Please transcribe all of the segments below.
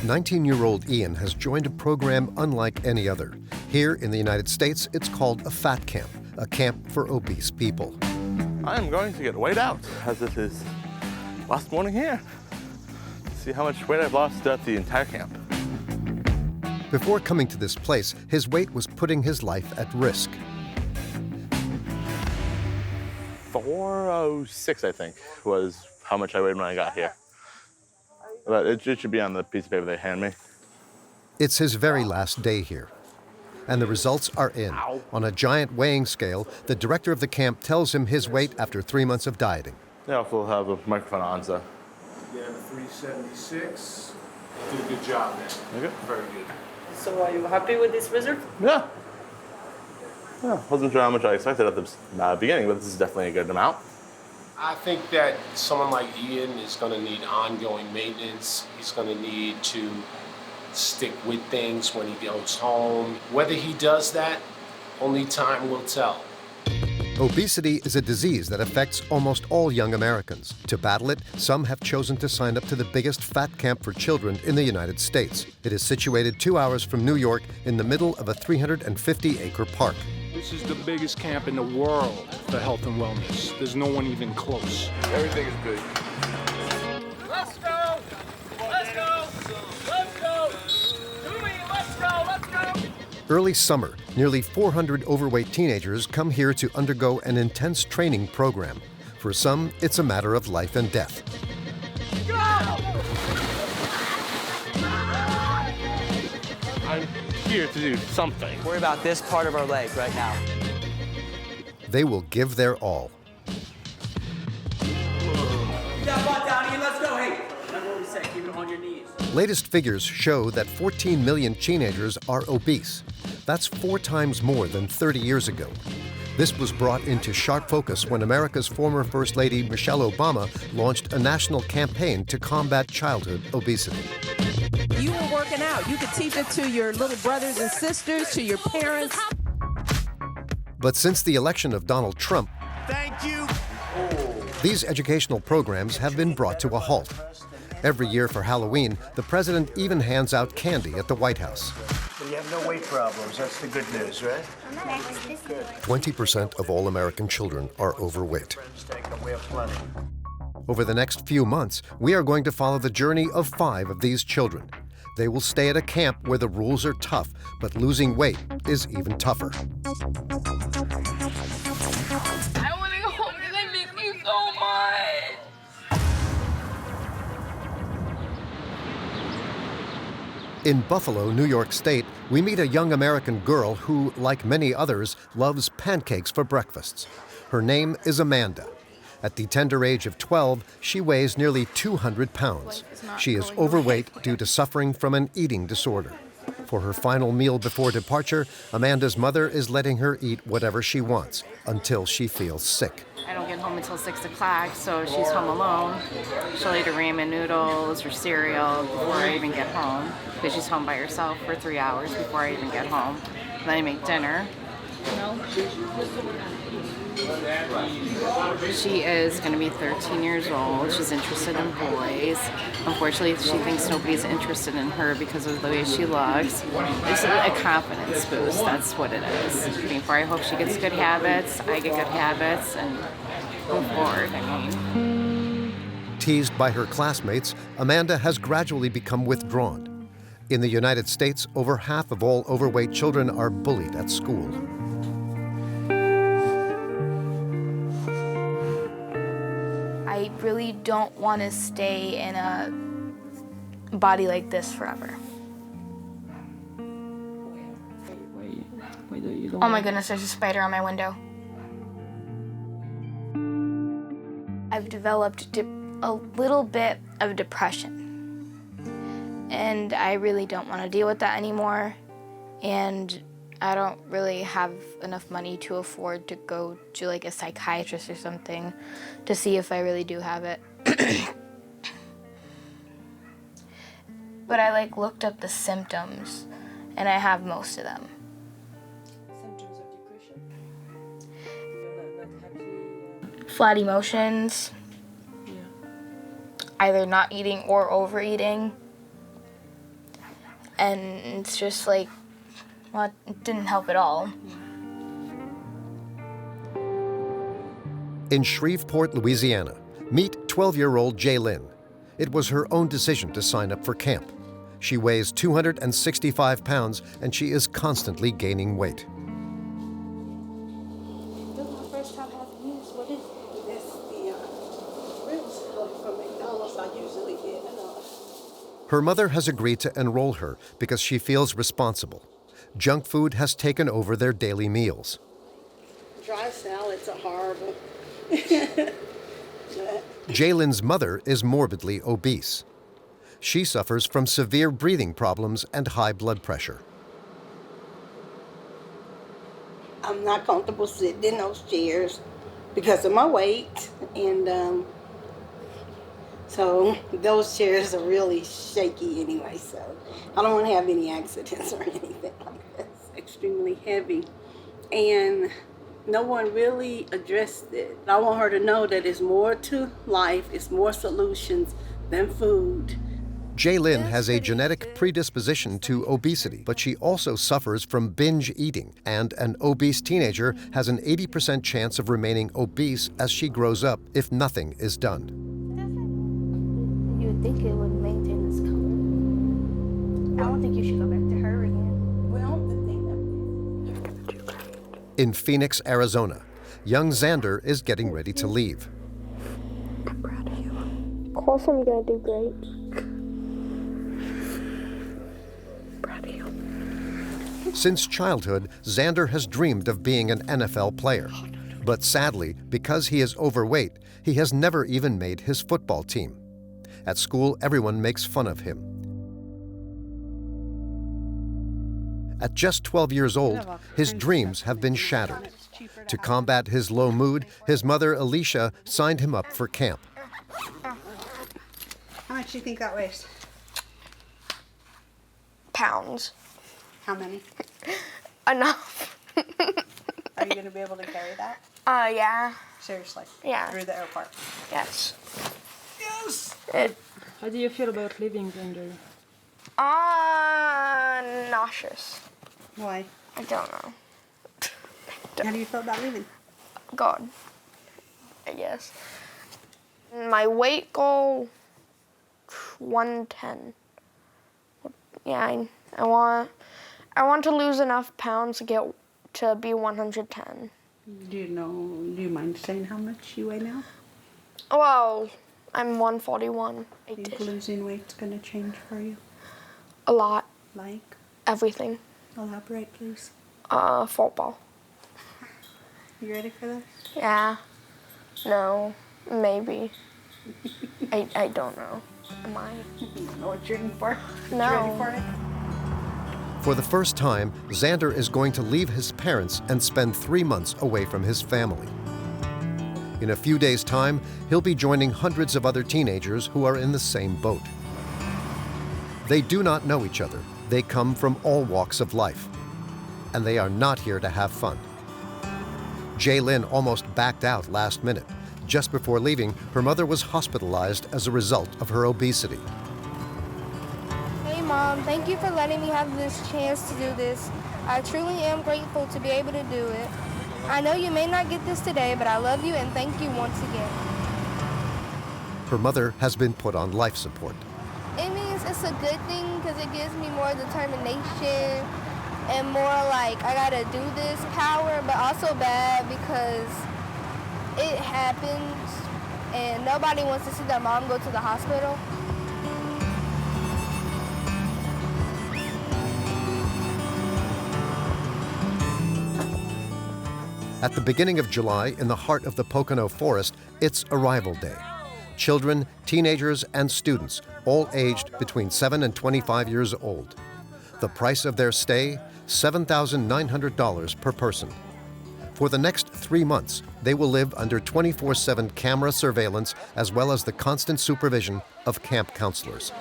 19-year-old Ian has joined a program unlike any other. Here in the United States, it's called a fat camp, a camp for obese people. I'm going to get weighed out, as this is last morning here. See how much weight I've lost throughout the entire camp. Before coming to this place, his weight was putting his life at risk. 406, I think, was how much I weighed when I got here. But it should be on the piece of paper they hand me. It's his very last day here. And the results are in. On a giant weighing scale, the director of the camp tells him his weight after 3 months of dieting. They also have a microphone on, so. Yeah, 376. Did a good job, man. Okay. Very good. So are you happy with this result? Yeah. Yeah, wasn't sure how much I expected at the beginning, but this is definitely a good amount. I think that someone like Ian is going to need ongoing maintenance. He's going to need to stick with things when he goes home. Whether he does that, only time will tell. Obesity is a disease that affects almost all young Americans. To battle it, some have chosen to sign up to the biggest fat camp for children in the United States. It is situated 2 hours from New York in the middle of a 350-acre park. This is the biggest camp in the world for health and wellness. There's no one even close. Everything is good. Let's go! Let's go! Let's go! Louie, let's go! Let's go! Early summer, nearly 400 overweight teenagers come here to undergo an intense training program. For some, it's a matter of life and death. I'm here to do something. Worry about this part of our leg right now. They will give their all. That butt down, Ian. Let's go. Hey, remember what we said. Keep it on your knees. Latest figures show that 14 million teenagers are obese. That's 4 times more than 30 years ago. This was brought into sharp focus when America's former First Lady Michelle Obama launched a national campaign to combat childhood obesity. You were working out. You could teach it to your little brothers and sisters, to your parents. But since the election of Donald Trump, Thank you. these educational programs have been brought to a halt. Every year for Halloween, the president even hands out candy at the White House. You have no weight problems. That's the good news, right? 20% of all American children are overweight. Friends take them. We have plenty. Over the next few months, we are going to follow the journey of 5 of these children. They will stay at a camp where the rules are tough, but losing weight is even tougher. I want to go home because I miss you so much. In Buffalo, New York State, we meet a young American girl who, like many others, loves pancakes for breakfasts. Her name is Amanda. At the tender age of 12, she weighs nearly 200 pounds. She is overweight due to suffering from an eating disorder. For her final meal before departure, Amanda's mother is letting her eat whatever she wants until she feels sick. I don't get home until 6 o'clock, so she's home alone. She'll eat her ramen noodles or cereal before I even get home, because she's home by herself for 3 hours before I even get home. Then I make dinner. She is going to be 13 years old. She's interested in boys. Unfortunately, she thinks nobody's interested in her because of the way she looks. It's a confidence boost. That's what it is. I hope she gets good habits, I get good habits, and go forward. Teased by her classmates, Amanda has gradually become withdrawn. In the United States, over half of all overweight children are bullied at school. I really don't want to stay in a body like this forever. Oh my goodness, there's a spider on my window. I've developed a little bit of depression. And I really don't want to deal with that anymore. And I don't really have enough money to afford to go to like a psychiatrist or something to see if I really do have it. But I looked up the symptoms and I have most of them. Symptoms of depression? You're not happy? Flat emotions, Yeah. either not eating or overeating. And it's just like, well, it didn't help at all. In Shreveport, Louisiana, meet 12-year-old Jaylyn. It was her own decision to sign up for camp. She weighs 265 pounds, and she is constantly gaining weight. This is my first time having this. What is it? It's the ribs from McDonald's. I usually get. Her mother has agreed to enroll her because she feels responsible. Junk food has taken over their daily meals. Dry salads are horrible. Jaylyn's mother is morbidly obese. She suffers from severe breathing problems and high blood pressure. I'm not comfortable sitting in those chairs because of my weight, and so those chairs are really shaky anyway, so I don't want to have any accidents or anything like that. It's extremely heavy, and no one really addressed it. I want her to know that it's more to life, it's more solutions than food. Jaylyn has a genetic predisposition to obesity, but she also suffers from binge eating, and an obese teenager has an 80% chance of remaining obese as she grows up if nothing is done. You would think it would maintain this color. I don't think you should go back to her again. Well, the thing In Phoenix, Arizona, young Xander is getting ready to leave. I'm proud of you. Of course I'm gonna do great. Since childhood, Xander has dreamed of being an NFL player. But sadly, because he is overweight, he has never even made his football team. At school, everyone makes fun of him. At just 12 years old, his dreams have been shattered. To combat his low mood, his mother, Alicia, signed him up for camp. How much do you think that weighs? Pounds. How many? Enough. Are you going to be able to carry that? Yeah. Seriously? Yeah. Through the airport? Yes. Yes! How do you feel about leaving, Xander? Nauseous. Why? I don't know. How do you feel about leaving? God, I guess. My weight goal, 110. Yeah, I want to lose enough pounds to get to be 110. Do you mind saying how much you weigh now? Well, I'm 141. Do you think losing weight's going to change for you? A lot. Like? Everything. Elaborate, please. Football. You ready for this? Yeah. No. Maybe. I don't know. Am I? You know what you're in for? No. You ready for it? For the first time, Xander is going to leave his parents and spend 3 months away from his family. In a few days' time, he'll be joining hundreds of other teenagers who are in the same boat. They do not know each other. They come from all walks of life. And they are not here to have fun. Jaylyn almost backed out last minute. Just before leaving, her mother was hospitalized as a result of her obesity. Hey Mom, thank you for letting me have this chance to do this. I truly am grateful to be able to do it. I know you may not get this today, but I love you and thank you once again. Her mother has been put on life support. It means it's a good thing because it gives me more determination and more like I gotta do this power, but also bad because it happens and nobody wants to see their mom go to the hospital. At the beginning of July, in the heart of the Pocono Forest, it's Arrival Day. Children, teenagers, and students, all aged between 7 and 25 years old. The price of their stay, $7,900 per person. For the next 3 months, they will live under 24/7 camera surveillance as well as the constant supervision of camp counselors.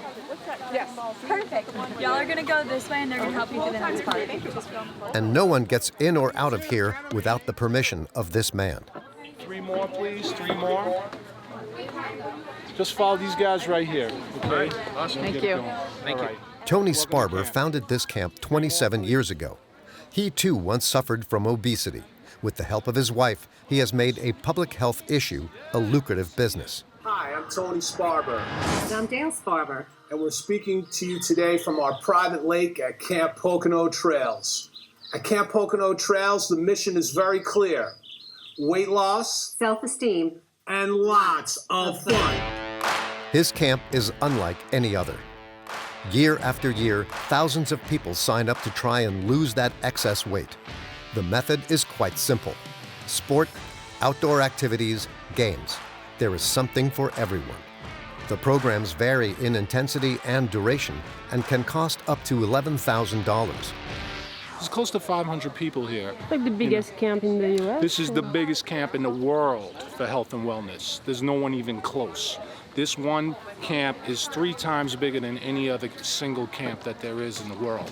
Yes, perfect. Y'all are going to go this way and they're going to help you through the next part. And no one gets in or out of here without the permission of this man. 3 more, please. 3 more. Just follow these guys right here, okay? Awesome. Thank you. All right. Tony Sparber founded this camp 27 years ago. He too once suffered from obesity. With the help of his wife, he has made a public health issue a lucrative business. Hi, I'm Tony Sparber. And I'm Dale Sparber. And we're speaking to you today from our private lake at Camp Pocono Trails. At Camp Pocono Trails, the mission is very clear. Weight loss, self-esteem, and lots of fun. His camp is unlike any other. Year after year, thousands of people sign up to try and lose that excess weight. The method is quite simple. Sport, outdoor activities, games. There is something for everyone. The programs vary in intensity and duration and can cost up to $11,000. There's close to 500 people here. Like the biggest camp in the U.S.? This is the biggest camp in the world for health and wellness. There's no one even close. This one camp is 3 times bigger than any other single camp that there is in the world.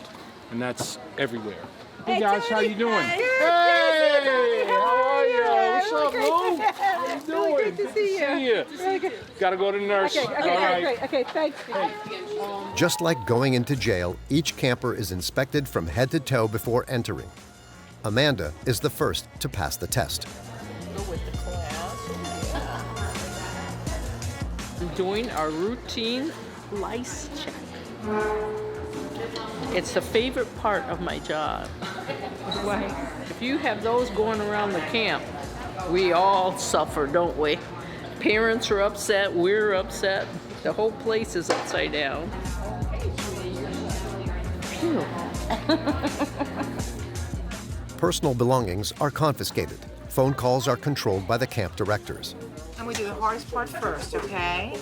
And that's everywhere. Hey guys, how you doing? Hey, how are you? What's up, Lou? How you doing? Really good to see you. Really good. Gotta go to the nurse. Okay, All right. great. Okay, thanks. Just like going into jail, each camper is inspected from head to toe before entering. Amanda is the first to pass the test. Doing our routine lice check. It's the favorite part of my job. Why? If you have those going around the camp, we all suffer, don't we? Parents are upset, we're upset. The whole place is upside down. Phew. Personal belongings are confiscated. Phone calls are controlled by the camp directors. And we do the hardest part first, okay?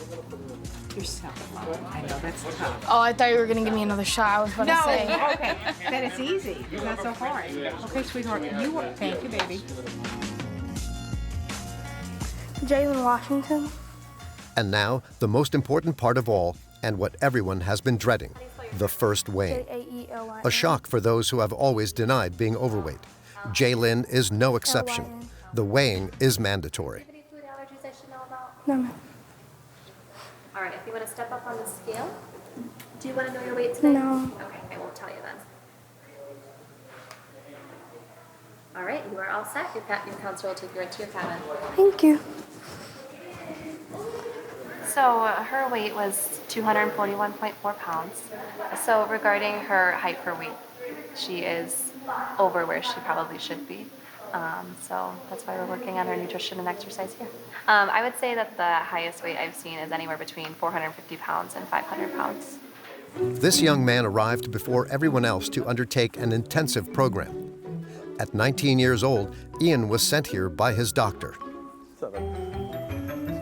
You're so fun. I know, that's tough. Oh, I thought you were going to give me another shot. I was about to say. No, okay. Then it's easy. It's not so hard. Okay, sweetheart. You are. Thank you, baby. Jalen Washington. And now, the most important part of all, and what everyone has been dreading, the first weighing. A shock for those who have always denied being overweight. Jaylyn is no exception. The weighing is mandatory. Any food allergies I should know about? No, ma'am. All right, if you want to step up on the scale, do you want to know your weight today? No. Okay, I won't tell you then. All right, you are all set. Your counselor will take you right to your cabin. Thank you. So her weight was 241.4 pounds. So regarding her height per weight, she is over where she probably should be. So that's why we're working on her nutrition and exercise here. I would say that the highest weight I've seen is anywhere between 450 pounds and 500 pounds. This young man arrived before everyone else to undertake an intensive program. At 19 years old, Ian was sent here by his doctor.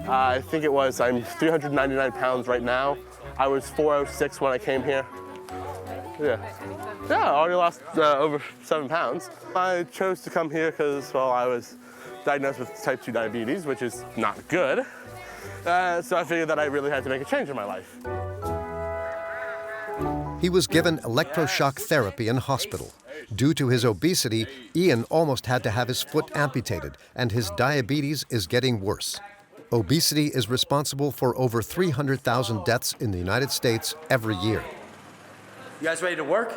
I think it was, I'm 399 pounds right now. I was 406 when I came here. Yeah, I already lost over 7 pounds. I chose to come here because, well, I was diagnosed with type 2 diabetes, which is not good. So I figured that I really had to make a change in my life. He was given electroshock therapy in hospital. Due to his obesity, Ian almost had to have his foot amputated, and his diabetes is getting worse. Obesity is responsible for over 300,000 deaths in the United States every year. You guys ready to work?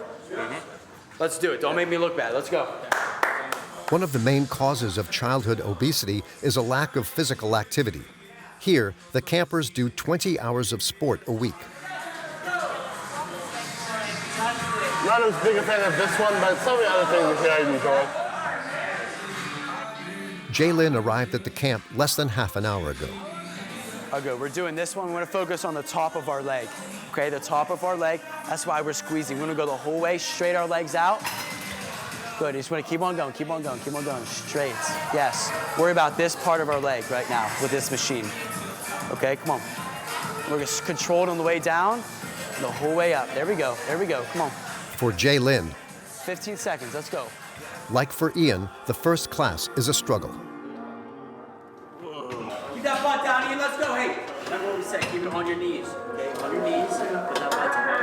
Let's do it. Don't make me look bad. Let's go. One of the main causes of childhood obesity is a lack of physical activity. Here, the campers do 20 hours of sport a week. Not as big a fan of this one, but some of the other things here I enjoy. Jaylyn arrived at the camp less than half an hour ago. Oh, good. We're doing this one. We're going to focus on the top of our leg. Okay, the top of our leg. That's why we're squeezing. We're going to go the whole way, straight our legs out. Good. You just want to keep on going, keep on going, keep on going. Straight. Yes. Worry about this part of our leg right now with this machine. Okay, come on. We're going to control it on the way down, the whole way up. There we go. There we go. Come on. For Jaylyn, 15 seconds. Let's go. like for Ian, the first class is a struggle. Keep that butt down, Ian. Let's go. Hey, remember what we said. Keep it on your knees. Okay, on your knees. Put that butt down.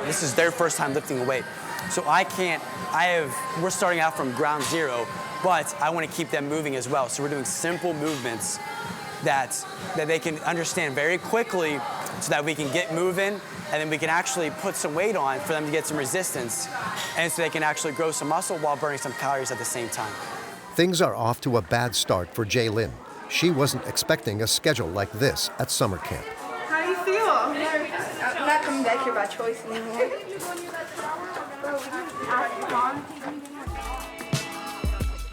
This is their first time lifting a weight. So we're starting out from ground zero, but I want to keep them moving as well. So we're doing simple movements that they can understand very quickly so that we can get moving and then we can actually put some weight on for them to get some resistance and so they can actually grow some muscle while burning some calories at the same time. Things are off to a bad start for Jaylyn. She wasn't expecting a schedule like this at summer camp. How do you feel? I'm not coming back here by choice anymore.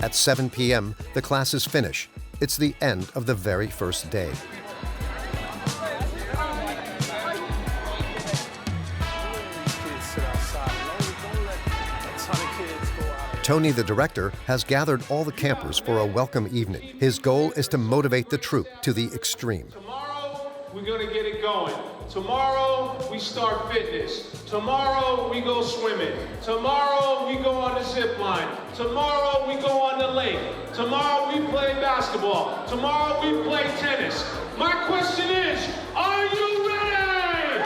At 7 p.m., the classes finish. It's the end of the very first day. Tony, the director, has gathered all the campers for a welcome evening. His goal is to motivate the troop to the extreme. Tomorrow, we're gonna get it going. Tomorrow, we start fitness. Tomorrow, we go swimming. Tomorrow, we go on the zip line. Tomorrow, we go on the lake. Tomorrow, we play basketball. Tomorrow, we play tennis. My question is, are you ready?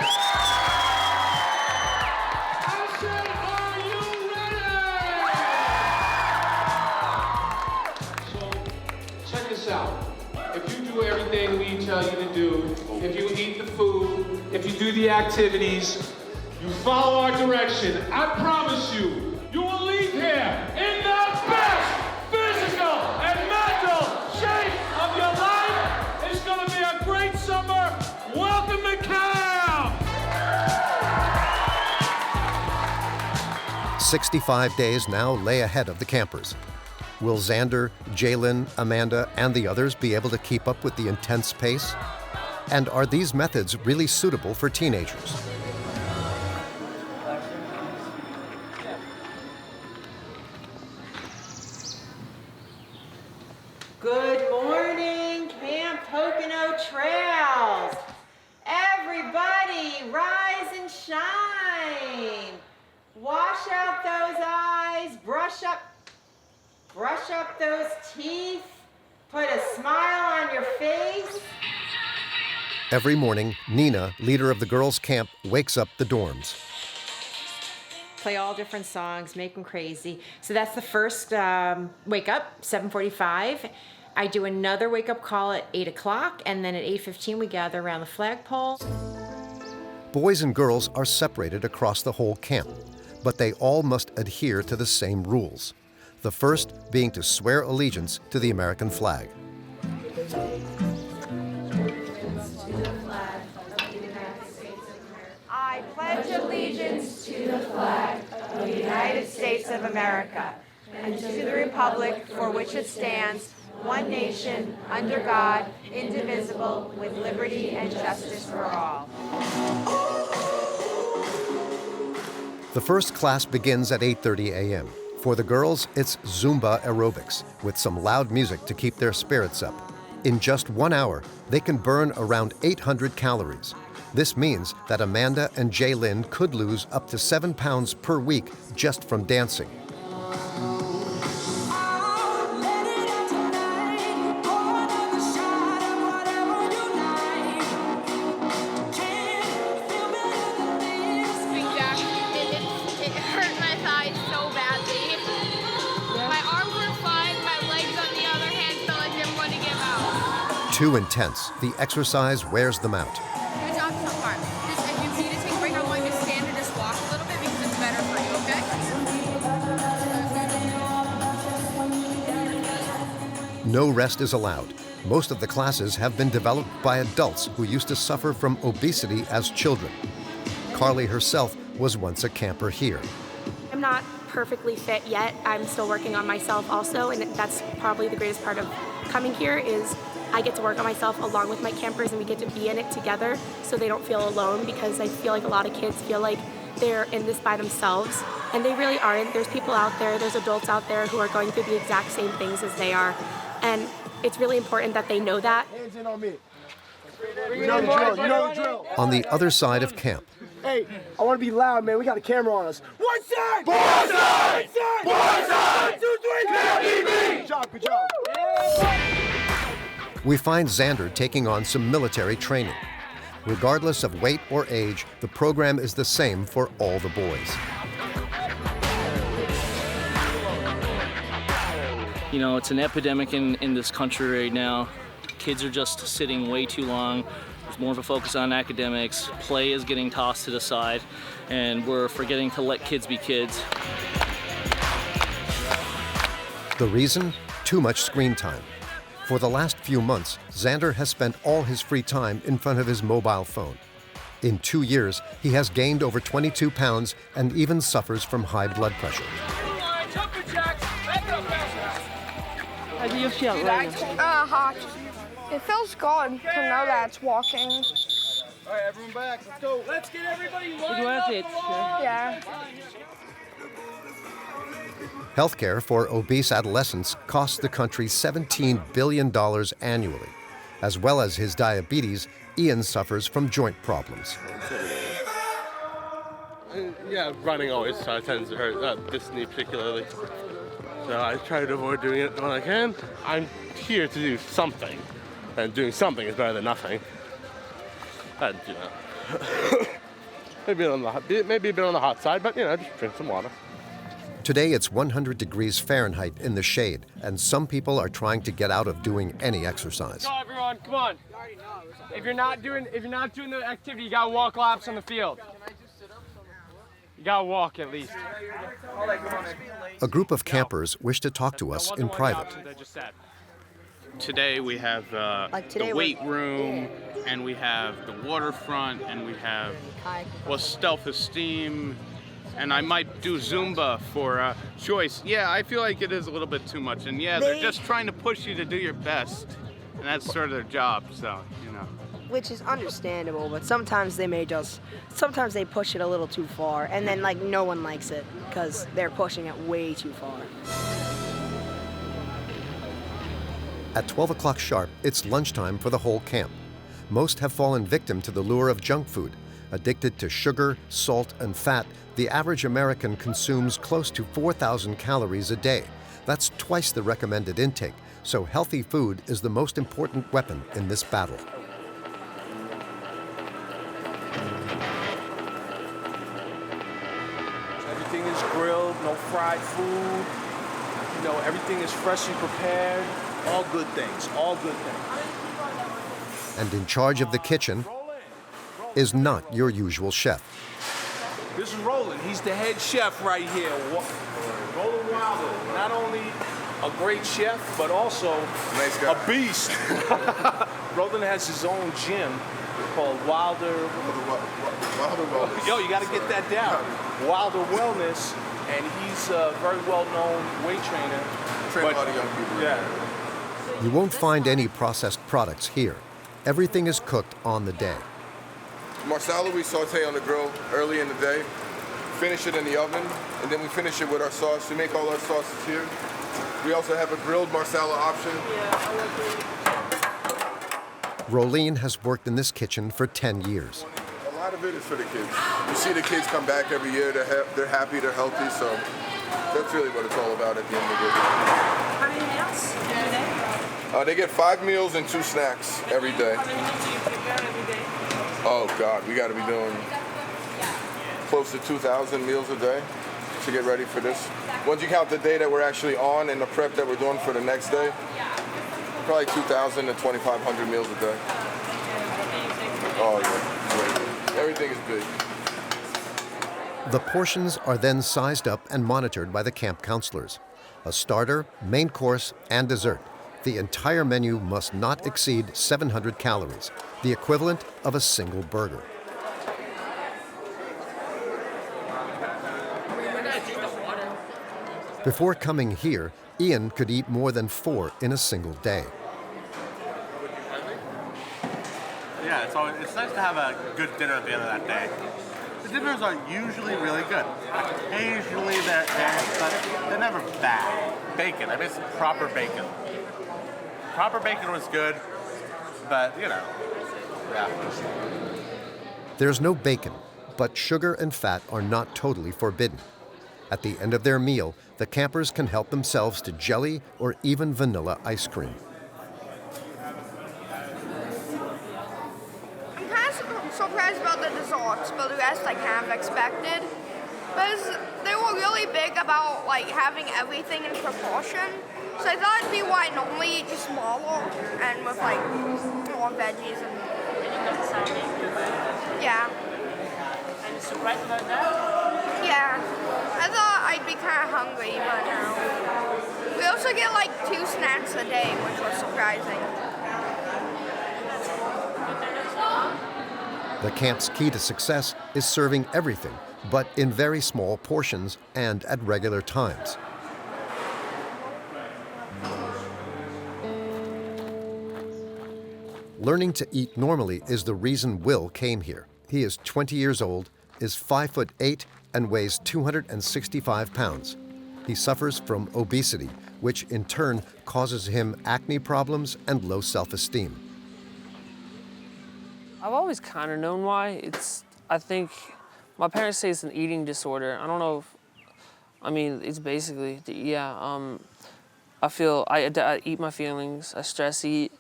I said, are you ready? So, check this out. If you do everything we tell you to do, if you eat the food, if you do the activities, you follow our direction, I promise you, you will leave here in the best physical and mental shape of your life. It's going to be a great summer. Welcome to camp. 65 days now lay ahead of the campers. Will Xander, Jaylyn, Amanda, and the others be able to keep up with the intense pace? And are these methods really suitable for teenagers? Good morning, Camp Pocono Trails. Everybody, rise and shine. Wash out those eyes, brush up those teeth, put a smile on your face. Every morning, Nina, leader of the girls' camp, wakes up the dorms. Play all different songs, make them crazy. So that's the first wake up, 7:45. I do another wake up call at 8 o'clock, and then at 8:15 we gather around the flagpole. Boys and girls are separated across the whole camp, but they all must adhere to the same rules. The first being to swear allegiance to the American flag. I pledge allegiance to the flag of the United States of America and to the republic for which it stands, one nation, under God, indivisible, with liberty and justice for all. The first class begins at 8:30 a.m. For the girls, it's Zumba aerobics with some loud music to keep their spirits up. In just 1 hour, they can burn around 800 calories. This means that Amanda and Jaylyn could lose up to 7 pounds per week just from dancing. It hurt my thighs so badly. My arms were fine, my legs on the other hand felt like they were going to give out. Too intense, the exercise wears them out. Good job so far. Just if you need to take a break, I'm going to stand or just walk a little bit because it's better for you, okay? No rest is allowed. Most of the classes have been developed by adults who used to suffer from obesity as children. Carly herself was once a camper here. I'm not perfectly fit yet. I'm still working on myself also, and that's probably the greatest part of coming here is I get to work on myself along with my campers, and we get to be in it together so they don't feel alone, because I feel like a lot of kids feel like they're in this by themselves, and they really aren't. There's people out there, there's adults out there who are going through the exact same things as they are, and it's really important that they know that. Hands in on me. You know the drill, you know the drill. On the other side of camp, Hey, I want to be loud, man. We got a camera on us. One side! Boy side! Boy side! 1, 2, 3, Good job, good job. we find Xander taking on some military training. Regardless of weight or age, the program is the same for all the boys. You know, it's an epidemic in this country right now. Kids are just sitting way too long. There's more of a focus on academics. Play is getting tossed to the side, and we're forgetting to let kids be kids. The reason? Too much screen time. For the last few months, Xander has spent all his free time in front of his mobile phone. In 2 years, he has gained over 22 pounds and even suffers from high blood pressure. How do you feel right now? Hot. It feels good to know that it's walking. All right, everyone back. Let's go. Let's get everybody lined worth up. it. Yeah. Healthcare for obese adolescents costs the country $17 billion annually. As well as his diabetes, Ian suffers from joint problems. Yeah, running always tends to hurt, this knee particularly. So I try to avoid doing it when I can. I'm here to do something, and doing something is better than nothing. And, you know, maybe a bit on the hot side, but, you know, just drink some water. Today it's 100 degrees Fahrenheit in the shade, and some people are trying to get out of doing any exercise. Go, everyone, come on. If you're not doing the activity, you gotta walk laps on the field. You gotta walk at least. A group of campers wish to talk to us in private. Today we have the weight room, and we have the waterfront, and we have, well, self-esteem, and I might do Zumba for choice. Yeah, I feel like it is a little bit too much, and yeah, they're just trying to push you to do your best, and that's sort of their job, so, you know. Which is understandable, but sometimes they push it a little too far, and then like no one likes it because they're pushing it way too far. At 12 o'clock sharp, it's lunchtime for the whole camp. Most have fallen victim to the lure of junk food. Addicted to sugar, salt, and fat, the average American consumes close to 4,000 calories a day. That's twice the recommended intake, so healthy food is the most important weapon in this battle. Everything is grilled, no fried food. You know, everything is freshly prepared. All good things, all good things. And in charge of the kitchen is not your usual chef. This is Roland. He's the head chef right here. Roland Wilder, not only a great chef, but also a beast. Roland has his own gym called Wilder Wellness. Yo, you got to get that down. Wilder Wellness, and he's a very well-known weight trainer. Train a lot of young people. Yeah. You won't find any processed products here. Everything is cooked on the day. Marsala we saute on the grill early in the day, finish it in the oven, and then we finish it with our sauce. We make all our sauces here. We also have a grilled Marsala option. Rolene has worked in this kitchen for 10 years. A lot of it is for the kids. You see the kids come back every year. They're happy, they're healthy, so that's really what it's all about at the end of it. How many meals do they? They get 5 meals and 2 snacks every day. How many do you prepare every day? Oh God, we got to be doing close to 2,000 meals a day to get ready for this. Once you count the day that we're actually on and the prep that we're doing for the next day, probably 2,000 to 2,500 meals a day. Oh yeah, everything is big. The portions are then sized up and monitored by the camp counselors. A starter, main course, and dessert. The entire menu must not exceed 700 calories, the equivalent of a single burger. Before coming here, Ian could eat more than 4 in a single day. Yeah, so it's nice to have a good dinner at the end of that day. The dinners are usually really good. Occasionally they're but they're never bad. Bacon, I mean, it's proper bacon. Proper bacon was good, but, you know, yeah. There's no bacon, but sugar and fat are not totally forbidden. At the end of their meal, the campers can help themselves to jelly or even vanilla ice cream. I'm kind of surprised about the desserts, but the rest I kind of expected. Because they were really big about like having everything in proportion. So I thought it'd be white and only eat smaller and with like more veggies and. Yeah. And you surprised about that? Yeah. I thought I'd be kind of hungry, but no. We also get like 2 snacks a day, which was surprising. The camp's key to success is serving everything, but in very small portions and at regular times. Learning to eat normally is the reason Will came here. He is 20 years old, is 5'8", and weighs 265 pounds. He suffers from obesity, which in turn causes him acne problems and low self-esteem. I've always kind of known why. I think my parents say it's an eating disorder. I don't know if, it's basically, I feel, I eat my feelings, I stress eat,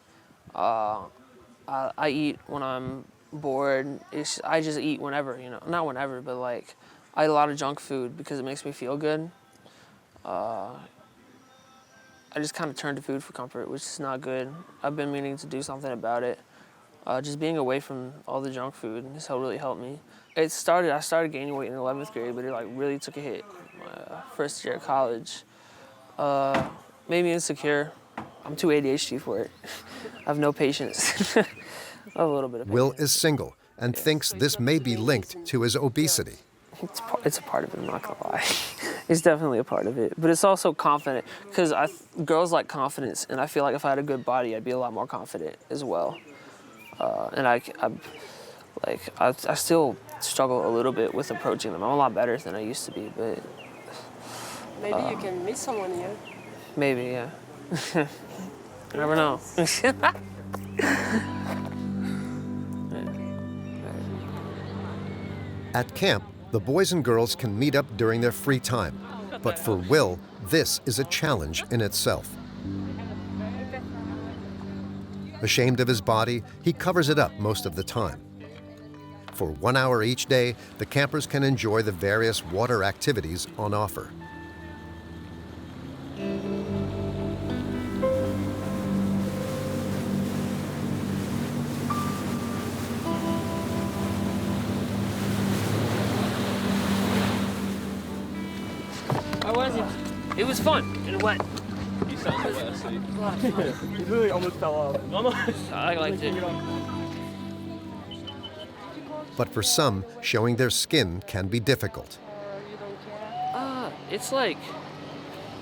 I eat when I'm bored. I just eat whenever, not whenever, but like, I eat a lot of junk food because it makes me feel good. I just kind of turn to food for comfort, which is not good. I've been meaning to do something about it. Just being away from all the junk food has really helped me. I started gaining weight in 11th grade, but it like really took a hit my first year of college. Made me insecure. I'm too ADHD for it. I have no patience. I have a little bit of patience. Will is single and thinks this may be linked to his obesity. It's a part of it, I'm not gonna lie. It's definitely a part of it, but it's also confident, because girls like confidence, and I feel like if I had a good body, I'd be a lot more confident as well. And I still struggle a little bit with approaching them. I'm a lot better than I used to be, but... Maybe you can meet someone here. Maybe, yeah. You never know. At camp, the boys and girls can meet up during their free time. But for Will, this is a challenge in itself. Ashamed of his body, he covers it up most of the time. For 1 hour each day, the campers can enjoy the various water activities on offer. How was it? It was fun. And wet. You sound like asleep. You literally almost fell off. Almost. I liked it. But for some, showing their skin can be difficult. It's like,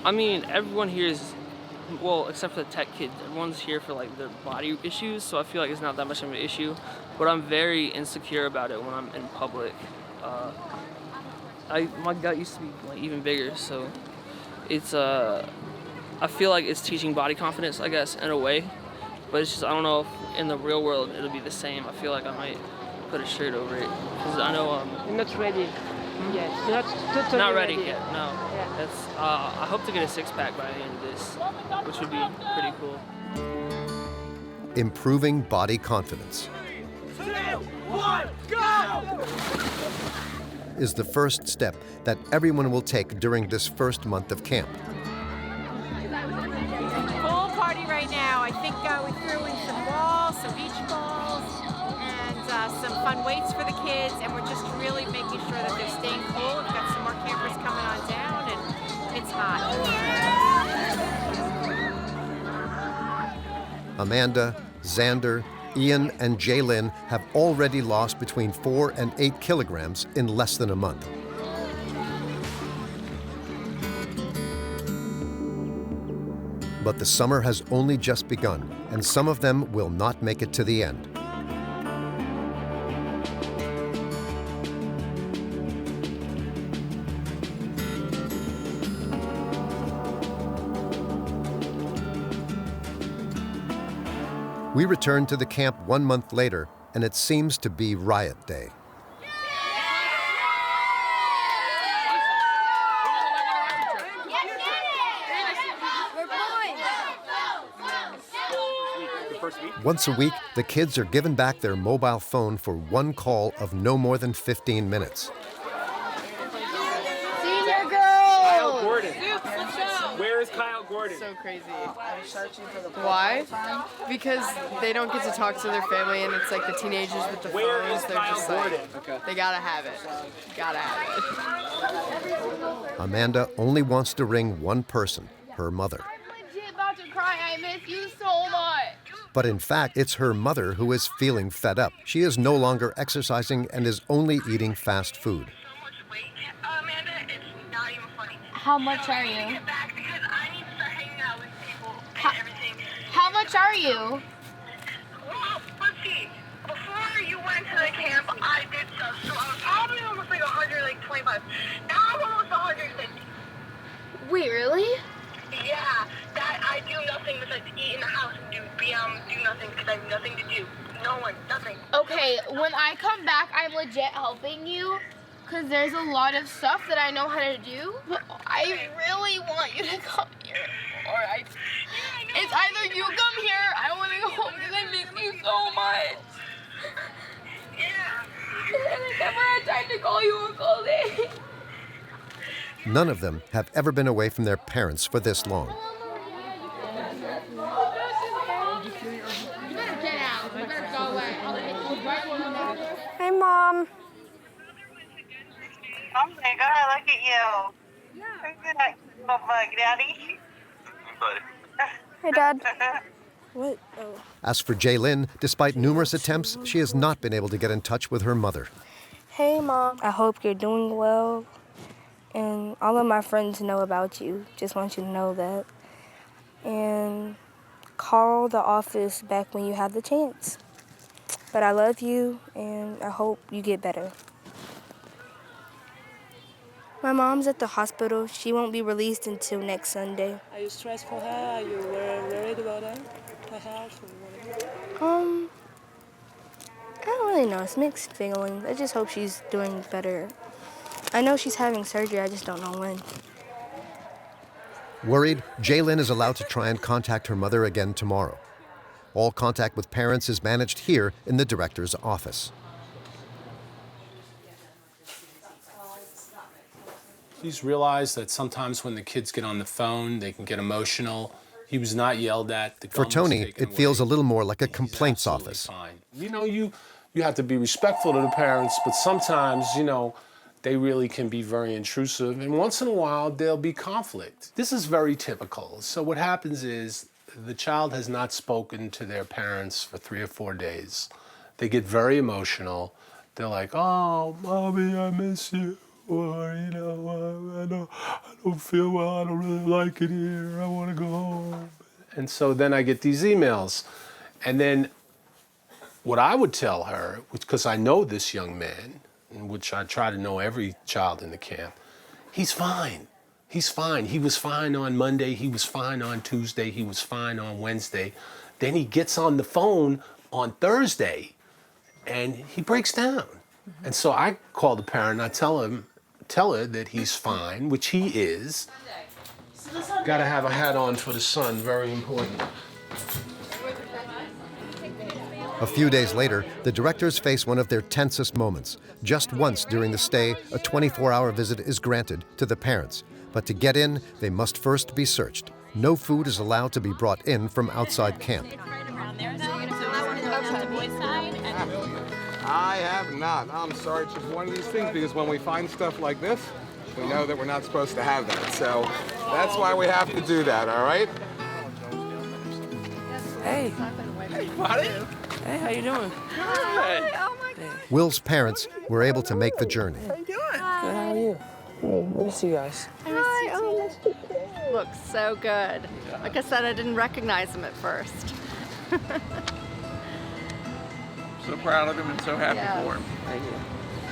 everyone here is, well, except for the tech kids, everyone's here for like their body issues, so I feel like it's not that much of an issue. But I'm very insecure about it when I'm in public. My gut used to be like even bigger, so it's I feel like it's teaching body confidence, I guess, in a way. But it's just, I don't know if in the real world it'll be the same. I feel like I might put a shirt over it, because I know You're not ready. Yes, you're not totally not ready yet. No, yeah. That's I hope to get a six-pack by the end of this, which would be pretty cool. Improving body confidence 2, 1, go! is the first step that everyone will take during this first month of camp. Full party right now. I think we threw in some balls, some beach balls, and some fun weights for the kids, and we're just really making sure that they're staying cool. We've got some more campers coming on down, and it's hot. Amanda, Xander, Ian, and Jaylyn have already lost between 4 and 8 kilograms in less than a month. But the summer has only just begun, and some of them will not make it to the end. We return to the camp 1 month later, and it seems to be riot day. Once a week, the kids are given back their mobile phone for one call of no more than 15 minutes. Senior girl! Gordon, where Where's Kyle Gordon? So crazy. Why? Because they don't get to talk to their family, and it's like the teenagers with the phones. They're just like, they gotta have it. Gotta have it. Amanda only wants to ring one person, her mother. I'm legit about to cry. I miss you so much. But in fact, it's her mother who is feeling fed up. She is no longer exercising and is only eating fast food. How much are you? How much are you? Well, let's see. Before you went to the camp, I did stuff, so I was probably almost like 125. Now I'm almost 150. Wait, really? Yeah, that I do nothing besides eat in the house and do nothing because I have nothing to do. No one, nothing. Okay, when I come back, I'm legit helping you. Because there's a lot of stuff that I know how to do. But I really want you to come here. It's either you come here, I want to go home because I miss you so much. Yeah. And I never had time to call you on call day. None of them have ever been away from their parents for this long. Hey, Mom. Oh my God, look at you. Look at that little bug, Daddy. Hey, Dad. What? Oh. As for Jaylyn, despite numerous attempts, she has not been able to get in touch with her mother. Hey, Mom. I hope you're doing well. And all of my friends know about you. Just want you to know that. And call the office back when you have the chance. But I love you, and I hope you get better. My mom's at the hospital. She won't be released until next Sunday. Are you stressed for her? Are you worried about her? Her health? I don't really know. It's mixed feelings. I just hope she's doing better. I know she's having surgery. I just don't know when. Worried, Jaylyn is allowed to try and contact her mother again tomorrow. All contact with parents is managed here in the director's office. He's realized that sometimes when the kids get on the phone, they can get emotional. He was not yelled at. For Tony, it feels a little more like a complaints office. Fine. You know, you have to be respectful to the parents, but sometimes, you know, they really can be very intrusive, and once in a while, there'll be conflict. This is very typical. So what happens is the child has not spoken to their parents for 3 or 4 days. They get very emotional. They're like, oh, Mommy, I miss you. Or, you know, I don't feel well, I don't really like it here, I want to go home. And so then I get these emails. And then what I would tell her, because I know this young man, in which I try to know every child in the camp, he's fine. He's fine. He was fine on Monday, he was fine on Tuesday, he was fine on Wednesday. Then he gets on the phone on Thursday and he breaks down. And so I call the parent and I tell her that he's fine, which he is. Gotta have a hat on for the sun, very important. A few days later, the directors face one of their tensest moments. Just once during the stay, a 24-hour visit is granted to the parents. But to get in, they must first be searched. No food is allowed to be brought in from outside camp. I have not. I'm sorry, it's just one of these things because when we find stuff like this, we know that we're not supposed to have that. So that's why we have to do that, all right? Hey. Hey, buddy. Hey, how you doing? Hi. Oh my God. Will's parents were able to make the journey. How you doing? Good, how are you? Hey, miss you guys. Hi, looks so good. Like I said, I didn't recognize him at first. So proud of him and so happy for him. Thank you.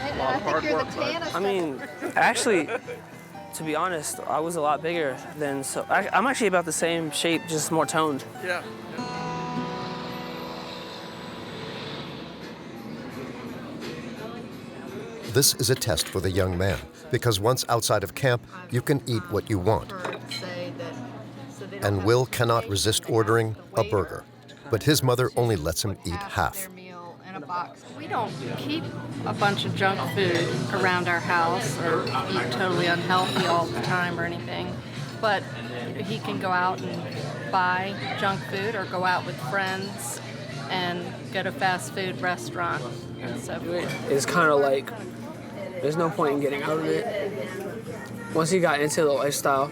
And A lot of hard work, I mean, actually, to be honest, I was a lot bigger than, so I'm actually about the same shape, just more toned. Yeah. This is a test for the young man, because once outside of camp, you can eat what you want. And Will cannot resist ordering a burger, but his mother only lets him eat half. We don't keep a bunch of junk food around our house or eat totally unhealthy all the time or anything. But he can go out and buy junk food or go out with friends and go to fast food restaurants and so forth. It's kind of like there's no point in getting out of it. Once you got into the lifestyle,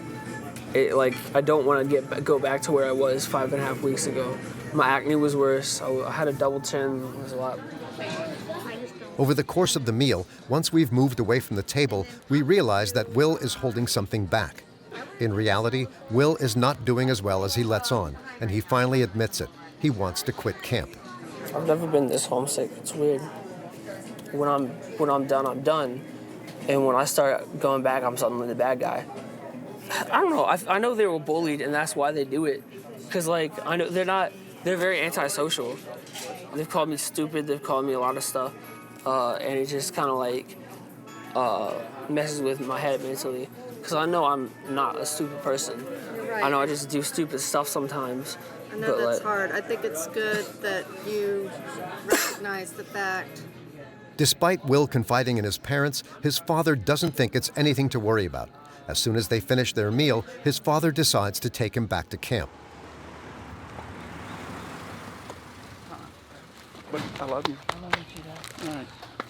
I don't want to go back to where I was 5.5 weeks ago. My acne was worse. I had a double chin. It was a lot. Over the course of the meal, once we've moved away from the table, we realize that Will is holding something back. In reality, Will is not doing as well as he lets on, and he finally admits it. He wants to quit camp. I've never been this homesick. It's weird. When I'm done, I'm done. And when I start going back, I'm suddenly the bad guy. I don't know. I know they were bullied, and that's why they do it. Because, I know they're very antisocial. They've called me stupid. They've called me a lot of stuff. And it just kind of, messes with my head mentally. Because I know I'm not a stupid person. Right. I know I just do stupid stuff sometimes. I know that's hard. I think it's good that you recognize the fact. Despite Will confiding in his parents, his father doesn't think it's anything to worry about. As soon as they finish their meal, his father decides to take him back to camp. But I love you. I love you too, Dad. All right.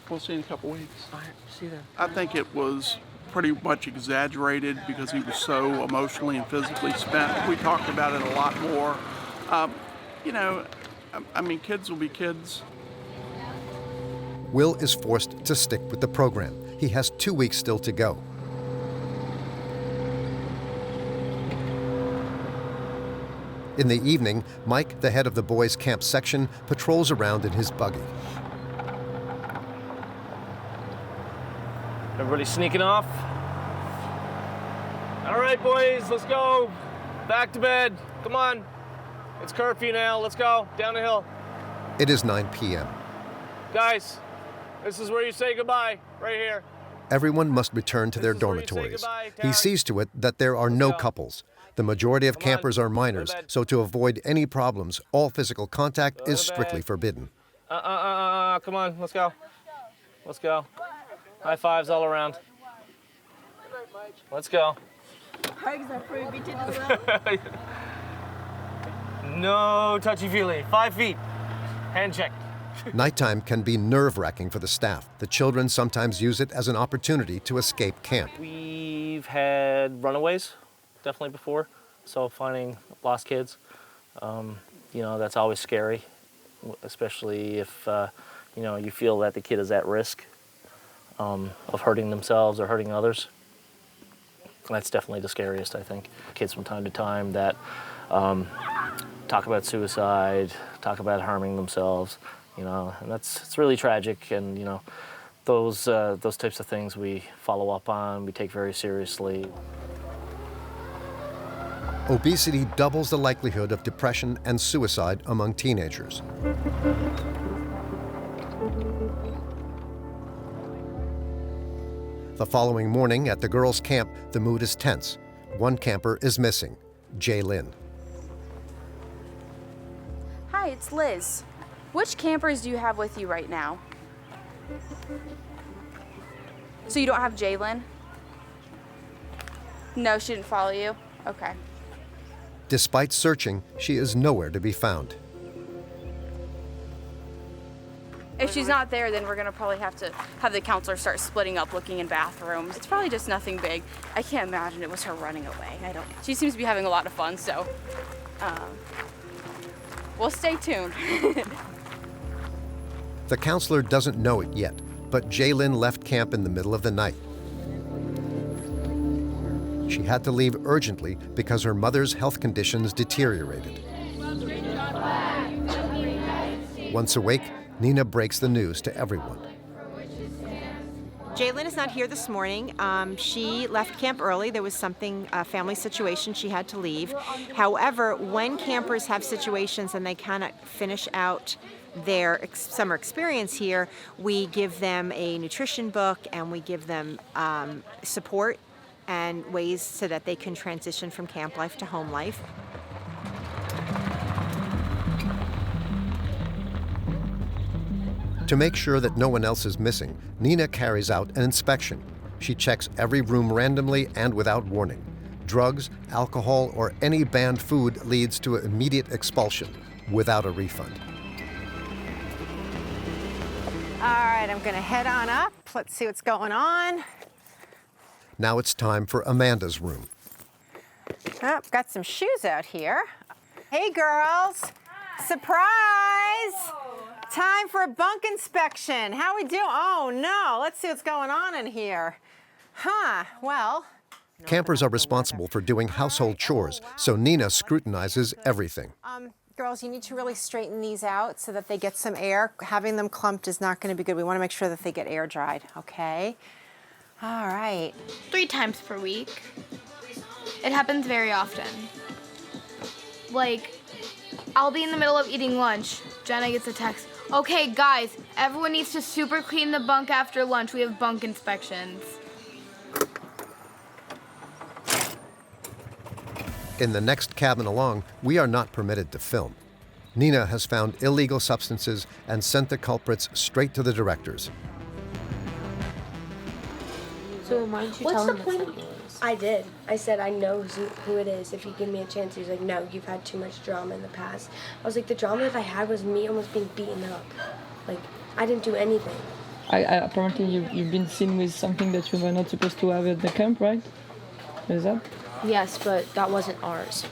We'll see you in a couple weeks. All right. See you then. I think it was pretty much exaggerated because he was so emotionally and physically spent. We talked about it a lot more. Kids will be kids. Will is forced to stick with the program. He has 2 weeks still to go. In the evening, Mike, the head of the boys' camp section, patrols around in his buggy. Everybody sneaking off? All right, boys, let's go. Back to bed. Come on. It's curfew now. Let's go. Down the hill. It is 9 p.m. Guys, this is where you say goodbye, right here. Everyone must return to their dormitories. He sees to it that there are no couples. The majority of campers are minors, so to avoid any problems, all physical contact is strictly forbidden. Come on, let's go. Let's go. High fives all around. Let's go. No touchy-feely. 5 feet. Hand check. Nighttime can be nerve-wracking for the staff. The children sometimes use it as an opportunity to escape camp. We've had runaways, definitely before. So finding lost kids, that's always scary, especially if, you feel that the kid is at risk of hurting themselves or hurting others. That's definitely the scariest, I think. Kids from time to time that talk about suicide, talk about harming themselves, and it's really tragic. And those types of things we follow up on, we take very seriously. Obesity doubles the likelihood of depression and suicide among teenagers. The following morning at the girls' camp, the mood is tense. One camper is missing, Jaylyn. Hi, it's Liz. Which campers do you have with you right now? So you don't have Jaylyn? No, she didn't follow you? Okay. Despite searching, she is nowhere to be found. If she's not there, then we're gonna probably have to have the counselor start splitting up, looking in bathrooms. It's probably just nothing big. I can't imagine it was her running away. She seems to be having a lot of fun, so we'll stay tuned. The counselor doesn't know it yet, but Jaylyn left camp in the middle of the night. She had to leave urgently because her mother's health conditions deteriorated. Once awake, Nina breaks the news to everyone. Jaylyn is not here this morning. She left camp early. There was a family situation she had to leave. However, when campers have situations and they cannot finish out their summer experience here, we give them a nutrition book and we give them support and ways so that they can transition from camp life to home life. To make sure that no one else is missing, Nina carries out an inspection. She checks every room randomly and without warning. Drugs, alcohol, or any banned food leads to immediate expulsion without a refund. All right, I'm gonna head on up. Let's see what's going on. Now it's time for Amanda's room. Oh, got some shoes out here. Hey, girls. Hi. Surprise! Time for a bunk inspection. How we do? Oh, no. Let's see what's going on in here. Huh, well. Campers are responsible for doing household chores, so Nina scrutinizes everything. Girls, you need to really straighten these out so that they get some air. Having them clumped is not going to be good. We want to make sure that they get air dried, okay? All right. 3 times per week. It happens very often. Like, I'll be in the middle of eating lunch. Jenna gets a text. Okay, guys, everyone needs to super clean the bunk after lunch. We have bunk inspections. In the next cabin along, we are not permitted to film. Nina has found illegal substances and sent the culprits straight to the directors. So why didn't you tell him it's not yours? I did. I said, I know who it is if you give me a chance. He's like, no, you've had too much drama in the past. I was like, the drama that I had was me almost being beaten up. Like, I didn't do anything. Apparently you've been seen with something that you were not supposed to have at the camp, right? Is that? Yes, but that wasn't ours.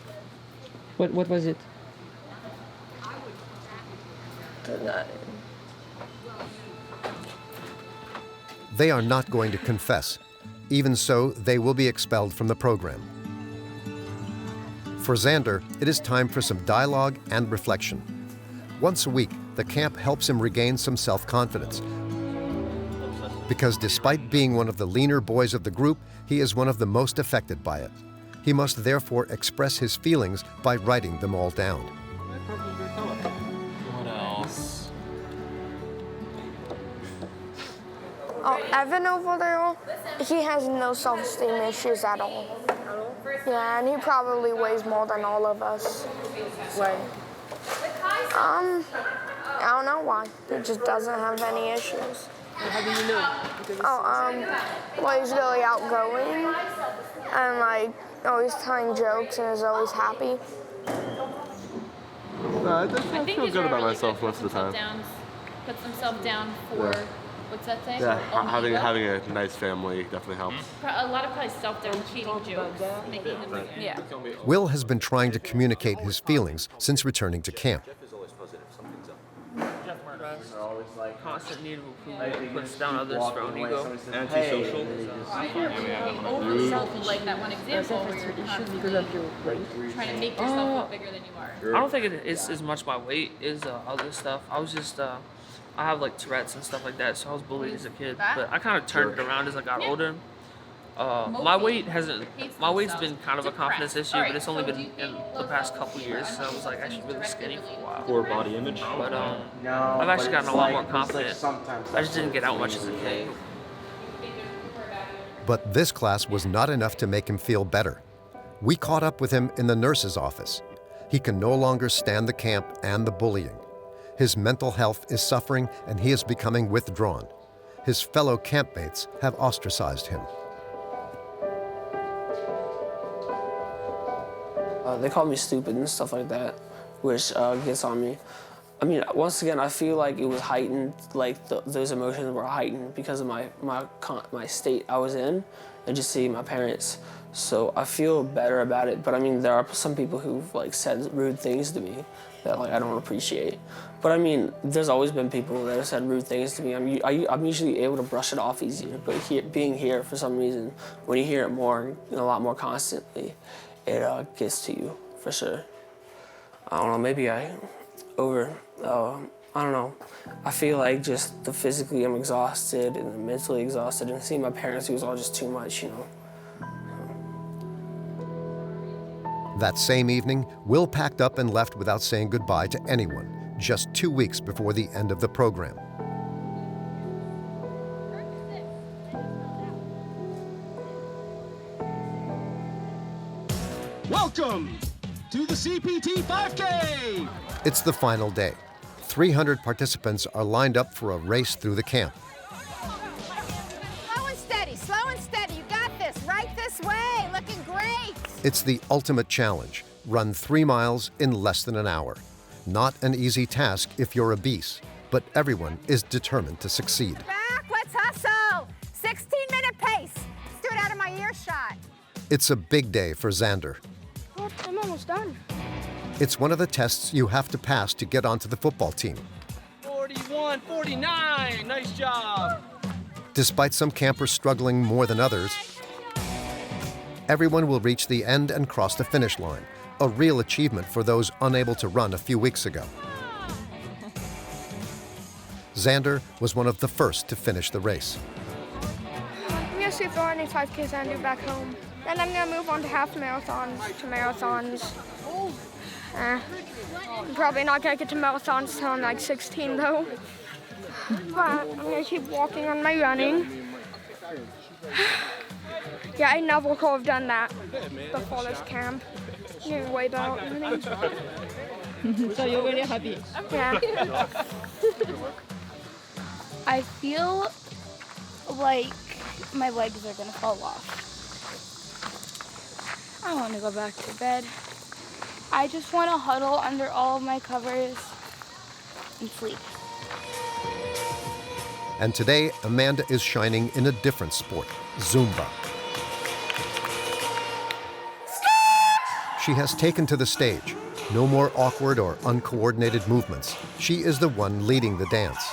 What was it? They are not going to confess. Even so, they will be expelled from the program. For Xander, it is time for some dialogue and reflection. Once a week, the camp helps him regain some self-confidence. Because despite being one of the leaner boys of the group, he is one of the most affected by it. He must therefore express his feelings by writing them all down. What else? Oh, Evan over there, he has no self-esteem issues at all. Yeah, and he probably weighs more than all of us. Why? I don't know why. He just doesn't have any issues. How do you know? Well, he's really outgoing and like always telling jokes and is always happy. I feel good about myself most of the time. Puts himself down for, what's that say? Yeah, having a nice family definitely helps. A lot of probably self-deprecating jokes, making them, yeah. Will has been trying to communicate his feelings since returning to camp. Constant need of approval puts down others for own ego. Antisocial. Overself, like that one example where you're trying to make yourself look bigger than you are. I don't think it's as much my weight as other stuff. I was just, I have like Tourette's and stuff like that, so I was bullied as a kid. But I kind of turned it around as I got older. My weight's been kind of a confidence issue, but it's only been in the past couple years. So I was like actually really skinny for a while. Poor body image. But I've actually gotten a lot more confident. I just didn't get out much as a kid. But this class was not enough to make him feel better. We caught up with him in the nurse's office. He can no longer stand the camp and the bullying. His mental health is suffering and he is becoming withdrawn. His fellow campmates have ostracized him. They call me stupid and stuff like that, which gets on me. I mean, once again, I feel like it was heightened, like those emotions were heightened because of my state I was in and just seeing my parents. So I feel better about it, but I mean, there are some people who've like said rude things to me that like I don't appreciate. But I mean, there's always been people that have said rude things to me. I'm usually able to brush it off easier, but being here for some reason, when you hear it more, a lot more constantly, it gets to you, for sure. I don't know, maybe I don't know. I feel like just physically I'm exhausted and mentally exhausted, and seeing my parents, it was all just too much, you know. That same evening, Will packed up and left without saying goodbye to anyone, just 2 weeks before the end of the program. Welcome to the CPT 5K! It's the final day. 300 participants are lined up for a race through the camp. Slow and steady, you got this, right this way, looking great. It's the ultimate challenge. Run 3 miles in less than an hour. Not an easy task if you're obese, but everyone is determined to succeed. Back, let's hustle. 16-minute pace. Stood out of my earshot. It's a big day for Xander. Oh, I'm almost done. It's one of the tests you have to pass to get onto the football team. 41, 49, nice job. Despite some campers struggling more than others, everyone will reach the end and cross the finish line, a real achievement for those unable to run a few weeks ago. Xander was one of the first to finish the race. I'm gonna see if there are any 5Ks I can do back home. Then I'm gonna move on to half marathons, to marathons. I'm probably not gonna get to marathons till I'm like 16 though. But I'm gonna keep walking on my running. Yeah, I never could have done that before this camp. You're way better running. So you're really happy? Yeah. I feel like my legs are gonna fall off. I want to go back to bed. I just want to huddle under all of my covers and sleep. And today, Amanda is shining in a different sport, Zumba. She has taken to the stage. No more awkward or uncoordinated movements. She is the one leading the dance.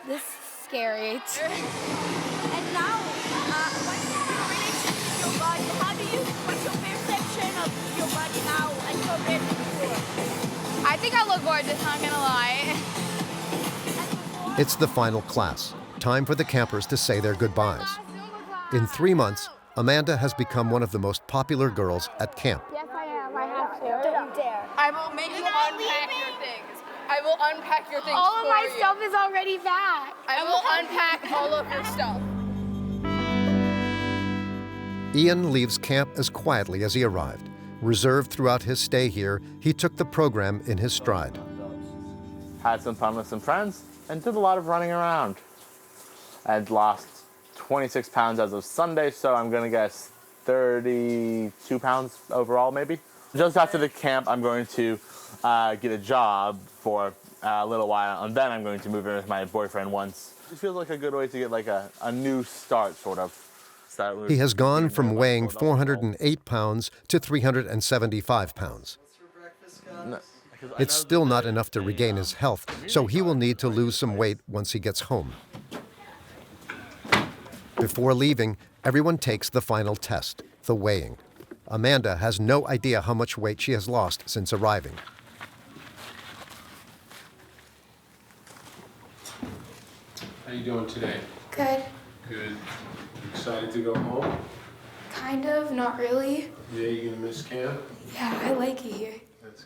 This is scary. And now, what's your relationship with your body? What's your perception of your body now and compared to before? I think I look gorgeous, not gonna lie. It's the final class. Time for the campers to say their goodbyes. In 3 months, Amanda has become one of the most popular girls at camp. Yes, I am. I have to. Don't dare. I will make you unpack your things. I will unpack your things all of my for you. stuff is already back. I will unpack all of your stuff. Ian leaves camp as quietly as he arrived. Reserved throughout his stay here, he took the program in his stride. Had some fun with some friends and did a lot of running around. I'd lost 26 pounds as of Sunday, so I'm gonna guess 32 pounds overall maybe. Just after the camp, I'm going to get a job for a little while, and then I'm going to move in with my boyfriend once. It feels like a good way to get like a new start, sort of. He has gone from weighing 408 pounds to 375 pounds. It's still not enough to regain his health, so he will need to lose some weight once he gets home. Before leaving, everyone takes the final test, the weighing. Amanda has no idea how much weight she has lost since arriving. How you doing today? Good. Good. Excited to go home? Kind of, not really. Yeah, you gonna miss camp? Yeah, I like it here.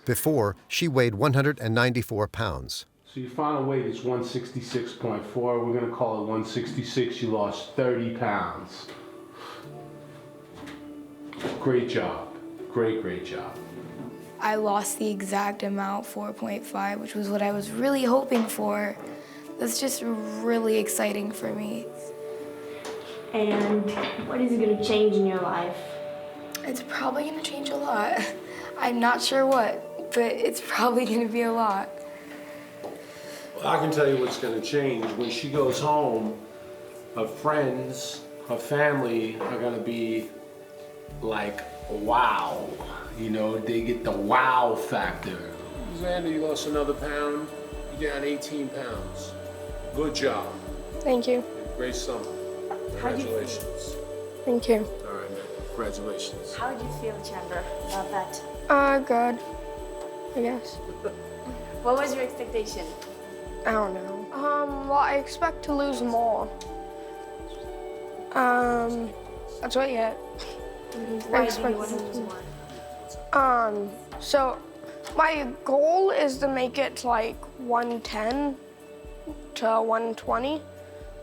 Before, she weighed 194 pounds. So your final weight is 166.4. We're gonna call it 166. You lost 30 pounds. Great job. Great job. I lost the exact amount, 4.5, which was what I was really hoping for. That's just really exciting for me. And what is it going to change in your life? It's probably going to change a lot. I'm not sure what, but it's probably going to be a lot. Well, I can tell you what's going to change. When she goes home, her friends, her family are going to be like, wow. You know, they get the wow factor. Xander, you lost another pound. You're down 18 pounds. Good job. Thank you. Great summer. Congratulations. Thank you. All right, man. Congratulations. How do you feel, Xander, about that? Good. I guess. What was your expectation? I don't know. Well, I expect to lose more. That's what yet. Why do you want to lose more? So my goal is to make it to like 110 to 120.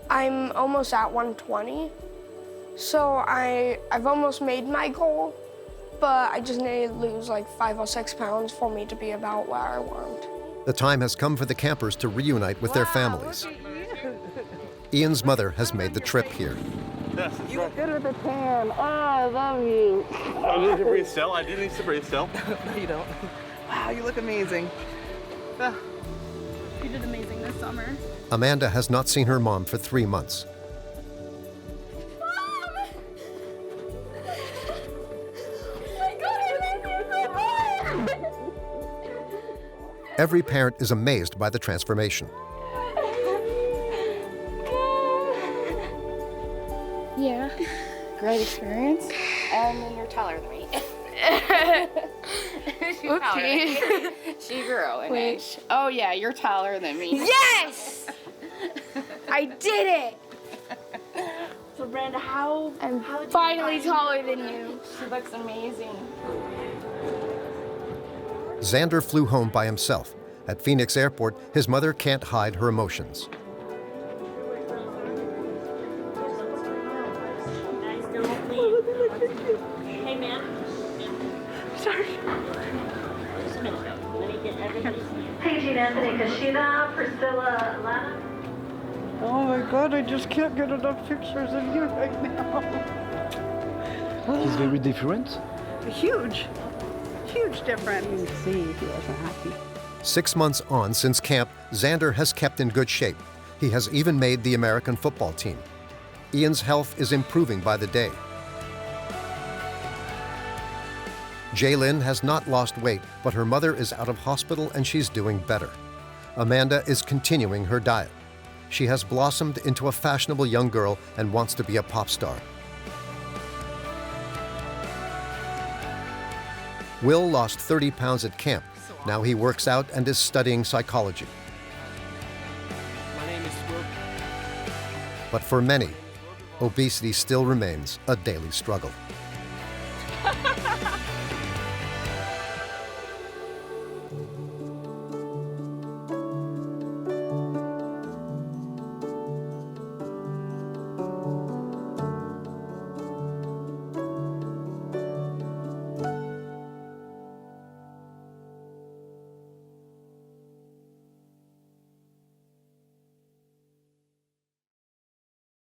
I'm almost at 120. So I've almost made my goal. but I just need to lose like 5 or 6 pounds for me to be about where I want. The time has come for the campers to reunite with their families. Ian's mother has made the trip here. Yes, You look good with the tan. Oh, I love you. I need to breathe still. I do need to breathe still. No, you don't. Wow, you look amazing. Yeah. You did amazing this summer. Amanda has not seen her mom for 3 months. Every parent is amazed by the transformation. Yeah. Great experience. And you're taller than me. Okay. She grew in Wait. age. Oh yeah, you're taller than me. Yes! I did it! So Brenda, how I'm how finally taller than you. She looks amazing. Xander flew home by himself. At Phoenix Airport, his mother can't hide her emotions. Hey, man. Sorry. Just a minute. Let me get everybody. Hey, Jean Anthony, Kashida, Priscilla, Lana. Oh my God, I just can't get enough pictures of you right now. He's very different. Huge difference. See, he wasn't happy. 6 months on since camp, Xander has kept in good shape. He has even made the American football team. Ian's health is improving by the day. Jaylyn has not lost weight, but her mother is out of hospital and she's doing better. Amanda is continuing her diet. She has blossomed into a fashionable young girl and wants to be a pop star. Will lost 30 pounds at camp. Now he works out and is studying psychology. My name is Will. But for many, obesity still remains a daily struggle.